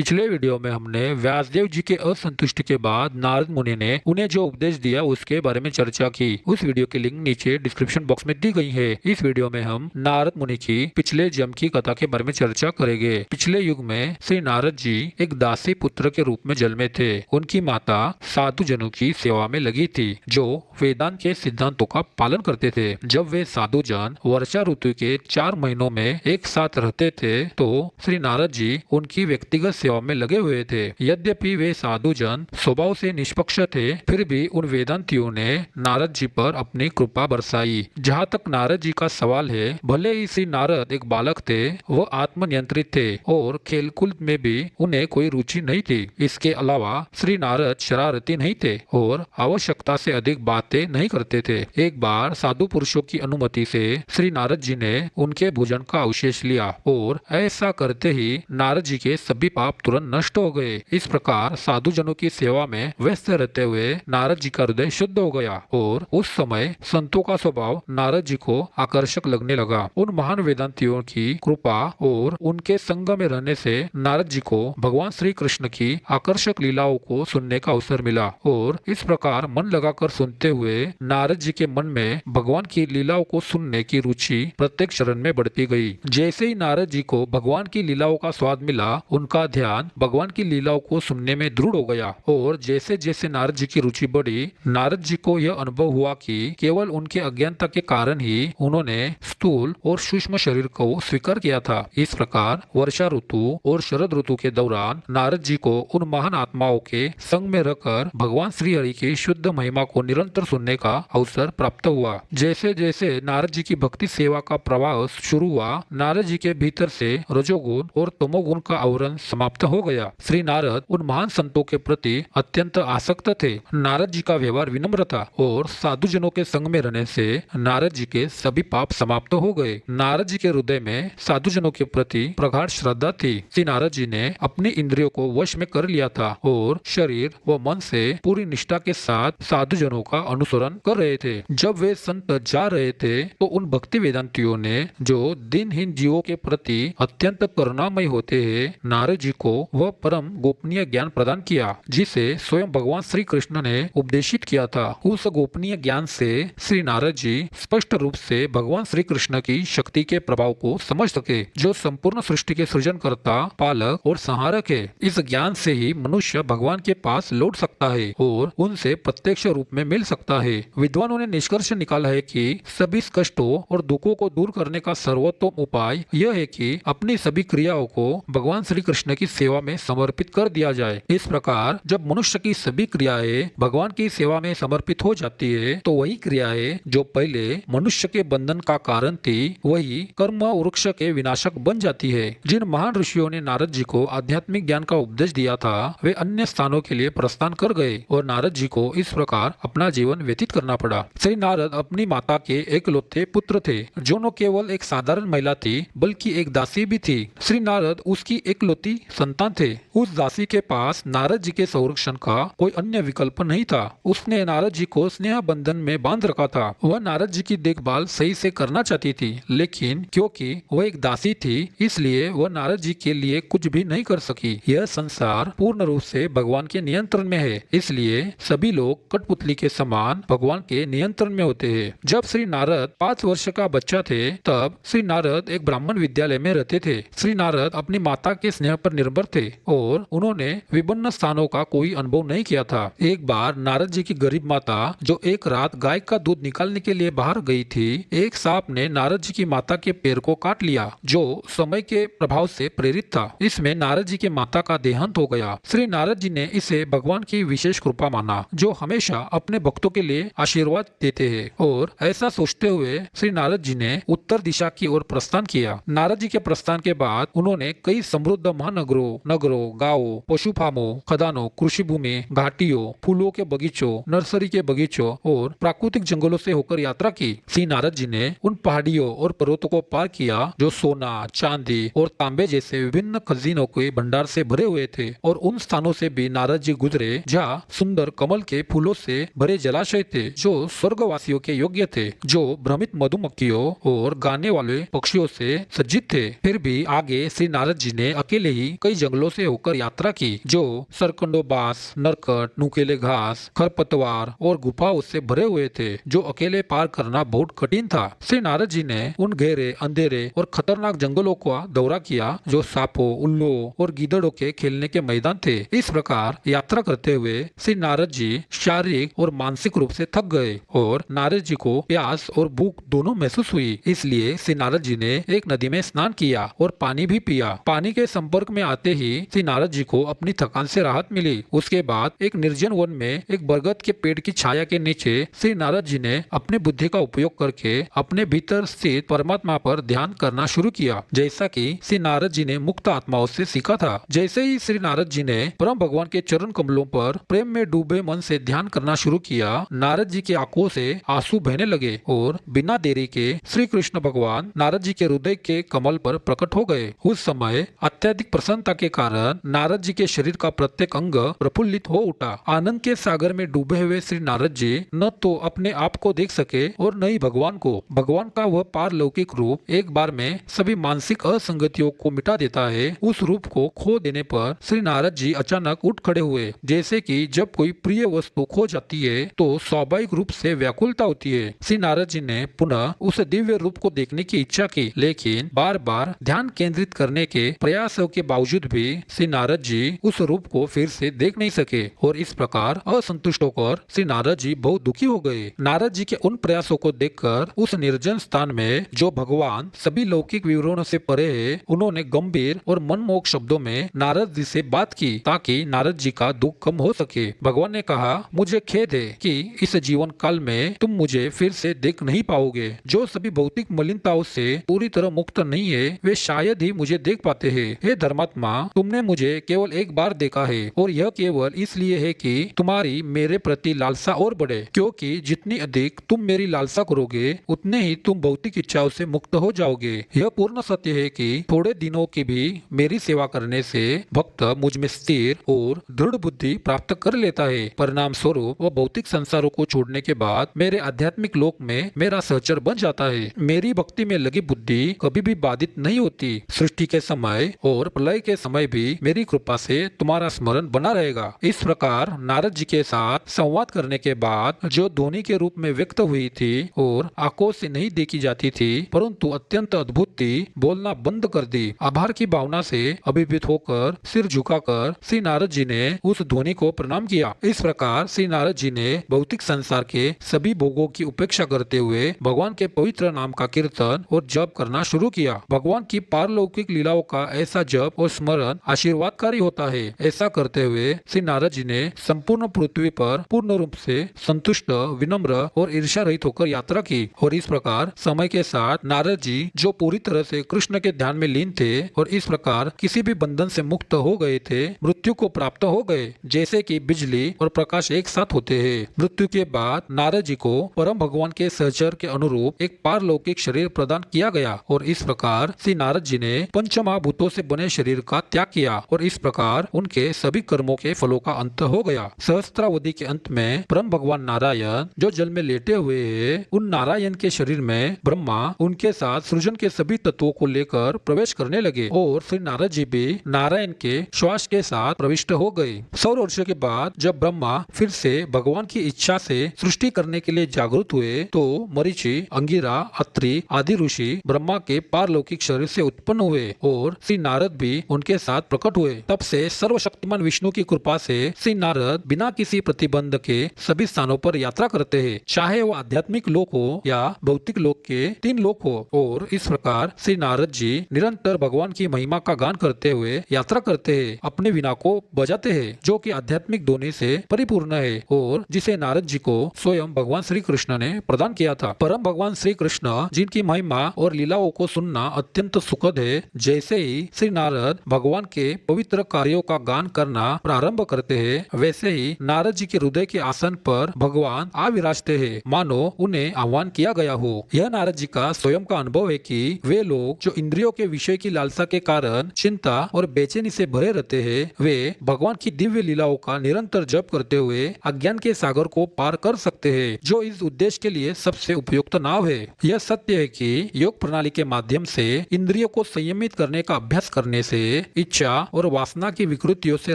पिछले वीडियो में हमने व्यासदेव जी के असंतुष्टि के बाद नारद मुनि ने उन्हें जो उपदेश दिया उसके बारे में चर्चा की। उस वीडियो की लिंक नीचे डिस्क्रिप्शन बॉक्स में दी गई है। इस वीडियो में हम नारद मुनि की पिछले जन्म की कथा के बारे में चर्चा करेंगे। पिछले युग में श्री नारद जी एक दासी पुत्र के रूप में जन्मे थे। उनकी माता साधु जनों की सेवा में लगी थी, जो वेदांत के सिद्धांतों का पालन करते थे। जब वे साधु जन वर्षा ऋतु के 4 महीनों में एक साथ रहते थे तो श्री नारद जी उनकी व्यक्तिगत सेवा में लगे हुए थे। यद्यपि वे साधु जन स्वभाव से निष्पक्ष थे, फिर भी उन वेदांतियों ने नारद जी पर अपनी कृपा बरसाई। जहाँ तक नारद जी का सवाल है, भले ही श्री नारद एक बालक थे, वह आत्मनियंत्रित थे और खेलकूद में भी उन्हें कोई रुचि नहीं थी। इसके अलावा श्री नारद शरारती नहीं थे और आवश्यकता से अधिक बातें नहीं करते थे। एक बार साधु पुरुषों की अनुमति से श्री नारद जी ने उनके भोजन का अवशेष लिया और ऐसा करते ही नारद जी के सभी पाप तुरंत नष्ट हो गए। इस प्रकार साधु जनों की सेवा में व्यस्त रहते हुए नारद जी का हृदय शुद्ध हो गया और उस समय संतों का स्वभाव नारद जी को आकर्षक लगने लगा। उन महान वेदांतियों की कृपा और उनके संग में रहने से नारद जी को भगवान श्री कृष्ण की आकर्षक लीलाओं को सुनने का अवसर मिला और इस प्रकार मन लगाकर सुनते हुए नारद जी के मन में भगवान की लीलाओं को सुनने की रुचि प्रत्येक चरण में बढ़ती गई। जैसे ही नारद जी को भगवान की लीलाओं का स्वाद मिला, उनका ध्यान भगवान की लीलाओं को सुनने में दृढ़ हो गया और जैसे जैसे नारद जी की रुचि बढ़ी, नारद जी को यह अनुभव हुआ कि केवल उनके अज्ञानता के कारण ही उन्होंने स्थूल और सूक्ष्म शरीर को स्वीकार किया था। इस प्रकार वर्षा ऋतु और शरद ऋतु के दौरान नारद जी को उन महान आत्माओं के संग में रहकर भगवान श्री हरि की शुद्ध महिमा को निरंतर सुनने का अवसर प्राप्त हुआ। जैसे जैसे नारद जी की भक्ति सेवा का प्रवाह शुरू हुआ, नारद जी के भीतर से रजोगुण और तमोगुण का आवरण समाप्त हो गया। श्री नारद उन महान संतों के प्रति अत्यंत आसक्त थे। नारद जी का व्यवहार विनम्र था और साधु जनों के संग में रहने से नारद जी के सभी पाप समाप्त हो गए। नारद जी के हृदय में साधु जनों के प्रति प्रगाढ़ श्रद्धा थी। श्री नारद जी ने अपनी इंद्रियों को वश में कर लिया था और शरीर व मन से पूरी निष्ठा के साथ साधु जनों का अनुसरण कर रहे थे। जब वे संत जा रहे थे तो उन भक्ति वेदांतियों ने, जो दिनहीन जीवों के प्रति अत्यंत करुणामय होते हैं, नारद जी को वह परम गोपनीय ज्ञान प्रदान किया जिसे स्वयं भगवान श्री कृष्ण ने उपदेशित किया था। उस गोपनीय ज्ञान से श्री नारद जी स्पष्ट रूप से भगवान श्री कृष्ण की शक्ति के प्रभाव को समझ सके, जो संपूर्ण सृष्टि के सृजनकर्ता, पालक और संहारक है। इस ज्ञान से ही मनुष्य भगवान के पास लौट सकता है और उनसे प्रत्यक्ष रूप में मिल सकता है। विद्वानों ने निष्कर्ष निकाला है कि सभी कष्टों और दुखों को दूर करने का सर्वोत्तम उपाय यह है कि अपनी सभी क्रियाओं को भगवान श्री कृष्ण की सेवा में समर्पित कर दिया जाए। इस प्रकार जब मनुष्य की सभी क्रियाएं भगवान की सेवा में समर्पित हो जाती है, तो वही क्रियाएं जो पहले मनुष्य के बंधन का कारण थी, वही कर्म वृक्ष के विनाशक बन जाती है। जिन महान ऋषियों ने नारद जी को आध्यात्मिक ज्ञान का उपदेश दिया था, वे अन्य स्थानों के लिए प्रस्थान कर गए और नारद जी को इस प्रकार अपना जीवन व्यतीत करना पड़ा। श्री नारद अपनी माता के एकलौते पुत्र थे, जो न केवल एक साधारण महिला थी बल्कि एक दासी भी थी। श्री नारद उसकी एकलौती संतान थे। उस दासी के पास नारद जी के संरक्षण का कोई अन्य विकल्प नहीं था। उसने नारद जी को स्नेह बंधन में बांध रखा था। वह नारद जी की देखभाल सही से करना चाहती थी, लेकिन क्योंकि वह एक दासी थी, इसलिए वह नारद जी के लिए कुछ भी नहीं कर सकी। यह संसार पूर्ण रूप से भगवान के नियंत्रण में है, इसलिए सभी लोग कठपुतली के समान भगवान के नियंत्रण में होते हैं। जब श्री नारद 5 वर्ष का बच्चा थे, तब श्री नारद एक ब्राह्मण विद्यालय में रहते थे। श्री नारद अपनी माता के स्नेह पर निर्भर थे और उन्होंने विभिन्न स्थानों का कोई अनुभव नहीं किया था। एक बार नारद जी की गरीब माता, जो एक रात गाय का दूध निकालने के लिए बाहर गई थी, एक सांप ने नारद जी की माता के पैर को काट लिया, जो समय के प्रभाव से प्रेरित था। इसमें नारद जी के माता का देहांत हो गया। श्री नारद जी ने इसे भगवान की विशेष कृपा माना, जो हमेशा अपने भक्तों के लिए आशीर्वाद देते हैं, और ऐसा सोचते हुए श्री नारद जी ने उत्तर दिशा की ओर प्रस्थान किया। नारद जी के प्रस्थान के बाद उन्होंने कई समृद्ध महानगरों, नगरों, गांवों, पशु फार्मों, खदानों, कृषि भूमि, घाटियों, फूलों के बगीचों, नर्सरी के बगीचों और प्राकृतिक जंगलों से होकर यात्रा की। श्री नारद जी ने उन पहाड़ियों और पर्वतों को पार किया जो सोना, चांदी और तांबे जैसे विभिन्न खजीनों के भंडार से भरे हुए थे, और उन स्थानों से भी नारद जी गुजरे जहाँ सुंदर कमल के फूलों से भरे जलाशय थे, जो स्वर्गवासियों के योग्य थे, जो भ्रमित मधुमक्खियों और गाने वाले पक्षियों से सज्जित थे। फिर भी आगे श्री नारद जी ने अकेले ही कई कई जंगलों से होकर यात्रा की जो सरकंडों बांस, नरकट, नुकीले घास, खरपतवार और गुफाओं से भरे हुए थे, जो अकेले पार करना बहुत कठिन था। श्री नारद जी ने उन गहरे, अंधेरे और खतरनाक जंगलों का दौरा किया जो सांपों, उल्लुओं और गीदड़ों के खेलने के मैदान थे। इस प्रकार यात्रा करते हुए श्री नारद जी शारीरिक और मानसिक रूप से थक गए और नारद जी को प्यास और भूख दोनों महसूस हुई। इसलिए श्री नारद जी ने एक नदी में स्नान किया और पानी भी पिया। पानी के संपर्क में आते ही श्री नारद जी को अपनी थकान से राहत मिली। उसके बाद एक निर्जन वन में एक बरगद के पेड़ की छाया के नीचे श्री नारद जी ने अपनी बुद्धि का उपयोग करके अपने भीतर स्थित परमात्मा पर ध्यान करना शुरू किया, जैसा कि श्री नारद जी ने मुक्त आत्माओं से सीखा था। जैसे ही श्री नारद जी ने परम भगवान के चरण कमलों पर प्रेम में डूबे मन से ध्यान करना शुरू किया, नारद जी की आंखों से आंसू बहने लगे और बिना देरी के श्री कृष्ण भगवान नारद जी के हृदय के कमल पर प्रकट हो गए। उस समय अत्यधिक प्रसन्नता के कारण नारद जी के शरीर का प्रत्येक अंग प्रफुल्लित हो उठा। आनंद के सागर में डूबे हुए श्री नारद जी न तो अपने आप को देख सके और न ही भगवान को। भगवान का वह पारलौकिक रूप एक बार में सभी मानसिक असंगतियों को मिटा देता है। उस रूप को खो देने पर श्री नारद जी अचानक उठ खड़े हुए, जैसे कि जब कोई प्रिय वस्तु खो जाती है तो स्वाभाविक रूप से व्याकुलता होती है। श्री नारद जी ने पुनः उस दिव्य रूप को देखने की इच्छा की, लेकिन बार बार ध्यान केंद्रित करने के प्रयासों के बावजूद भी श्री नारद जी उस रूप को फिर से देख नहीं सके और इस प्रकार असंतुष्ट होकर श्री नारद जी बहुत दुखी हो गए। नारद जी के उन प्रयासों को देखकर उस निर्जन स्थान में जो भगवान सभी लौकिक विवरणों से परे है, उन्होंने गंभीर और मनमोहक शब्दों में नारद जी से बात की ताकि नारद जी का दुख कम हो सके। भगवान ने कहा, मुझे खेद है कि इस जीवन काल में तुम मुझे फिर से देख नहीं पाओगे। जो सभी भौतिक मलिनताओं से पूरी तरह मुक्त नहीं है, वे शायद ही मुझे देख पाते हैं। हे धर्मात्मा, तुमने मुझे केवल एक बार देखा है और यह केवल इसलिए है कि तुम्हारी मेरे प्रति लालसा और बढ़े, क्योंकि जितनी अधिक तुम मेरी लालसा करोगे उतने ही तुम भौतिक इच्छाओं से मुक्त हो जाओगे। यह पूर्ण सत्य है कि थोड़े दिनों की भी मेरी सेवा करने से भक्त मुझ में स्थिर और दृढ़ बुद्धि प्राप्त कर लेता है। परिणाम स्वरूप वह भौतिक संसारों को छोड़ने के बाद मेरे आध्यात्मिक लोक में मेरा सहचर बन जाता है। मेरी भक्ति में लगी बुद्धि कभी भी बाधित नहीं होती। सृष्टि के समय और प्रलय के समय भी मेरी कृपा से तुम्हारा स्मरण बना रहेगा। इस प्रकार नारद जी के साथ संवाद करने के बाद जो ध्वनि के रूप में व्यक्त हुई थी और आंखों से नहीं देखी जाती थी, परंतु अत्यंत अद्भुत थी, बोलना बंद कर दी। आभार की भावना से अभिभूत होकर सिर झुकाकर श्री नारद जी ने उस ध्वनि को प्रणाम किया। इस प्रकार श्री नारद जी ने भौतिक संसार के सभी भोगों की उपेक्षा करते हुए भगवान के पवित्र नाम का कीर्तन और जप करना शुरू किया। भगवान की पारलौकिक लीलाओं का ऐसा जप और स्मरण आशीर्वादकारी होता है। ऐसा करते हुए श्री नारद जी ने संपूर्ण पृथ्वी पर पूर्ण रूप से संतुष्ट, विनम्र और ईर्ष्या रहित होकर यात्रा की। और इस प्रकार समय के साथ नारद जी जो पूरी तरह से कृष्ण के ध्यान में लीन थे और इस प्रकार किसी भी बंधन से मुक्त हो गए थे, मृत्यु को प्राप्त हो गए। जैसे कि बिजली और प्रकाश एक साथ होते हैं। मृत्यु के बाद नारद जी को परम भगवान के सहचर के अनुरूप एक पारलौकिक शरीर प्रदान किया गया और इस प्रकार श्री नारद जी ने पंचमहाभूतों से बने शरीर का त्याग किया और इस प्रकार उनके सभी कर्मों के फलों का अंत हो गया। सहस्त्रावधि के अंत में परम भगवान नारायण जो जल में लेटे हुए हैं, उन नारायण के शरीर में ब्रह्मा उनके साथ सृजन के सभी तत्वों को लेकर प्रवेश करने लगे और श्री नारद जी भी नारायण के श्वास के साथ प्रविष्ट हो गए। 100 वर्षों के बाद जब ब्रह्मा फिर से भगवान की इच्छा से सृष्टि करने के लिए जागृत हुए, तो मरीचि, अंगिरा, अत्रि आदि ऋषि ब्रह्मा के पारलौकिक शरीर से उत्पन्न हुए और श्री नारद भी उनके साथ प्रकट हुए। तब से सर्वशक्तिमान विष्णु की कृपा से श्री नारद बिना किसी प्रतिबंध के सभी स्थानों पर यात्रा करते हैं, चाहे वो आध्यात्मिक लोक हो या भौतिक लोक के 3 लोक हो। और इस प्रकार श्री नारद जी निरंतर भगवान की महिमा का गान करते हुए यात्रा करते हैं, अपने वीणा को बजाते हैं, जो कि आध्यात्मिक ध्वनि से परिपूर्ण है और जिसे नारद जी को स्वयं भगवान श्री कृष्ण ने प्रदान किया था। परम भगवान श्री कृष्ण जिनकी महिमा और लीलाओं को सुनना अत्यंत सुखद है, जैसे ही श्री नारद भगवान के पवित्र कार्यों का गान करना प्रारंभ करते हैं, वैसे ही नारद जी के हृदय के आसन पर भगवान आ विराजते हैं, मानो उन्हें आह्वान किया गया हो। यह नारद जी का स्वयं का अनुभव है कि वे लोग जो इंद्रियों के विषय की लालसा के कारण चिंता और बेचैनी से भरे रहते हैं, वे भगवान की दिव्य लीलाओं का निरंतर जप करते हुए अज्ञान के सागर को पार कर सकते हैं, जो इस उद्देश्य के लिए सबसे उपयुक्त नाव है। यह सत्य है कि योग प्रणाली के माध्यम से इंद्रियों को संयमित करने का अभ्यास करने से इच्छा और वासना की विकृतियों से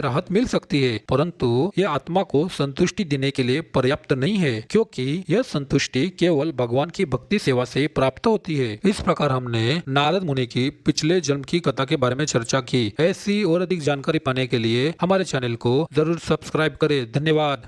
राहत मिल सकती है, परंतु यह आत्मा को संतुष्टि देने के लिए पर्याप्त नहीं है, क्योंकि यह संतुष्टि केवल भगवान की भक्ति सेवा से प्राप्त होती है। इस प्रकार हमने नारद मुनि की पिछले जन्म की कथा के बारे में चर्चा की। ऐसी और अधिक जानकारी पाने के लिए हमारे चैनल को जरूर सब्सक्राइब करें। धन्यवाद।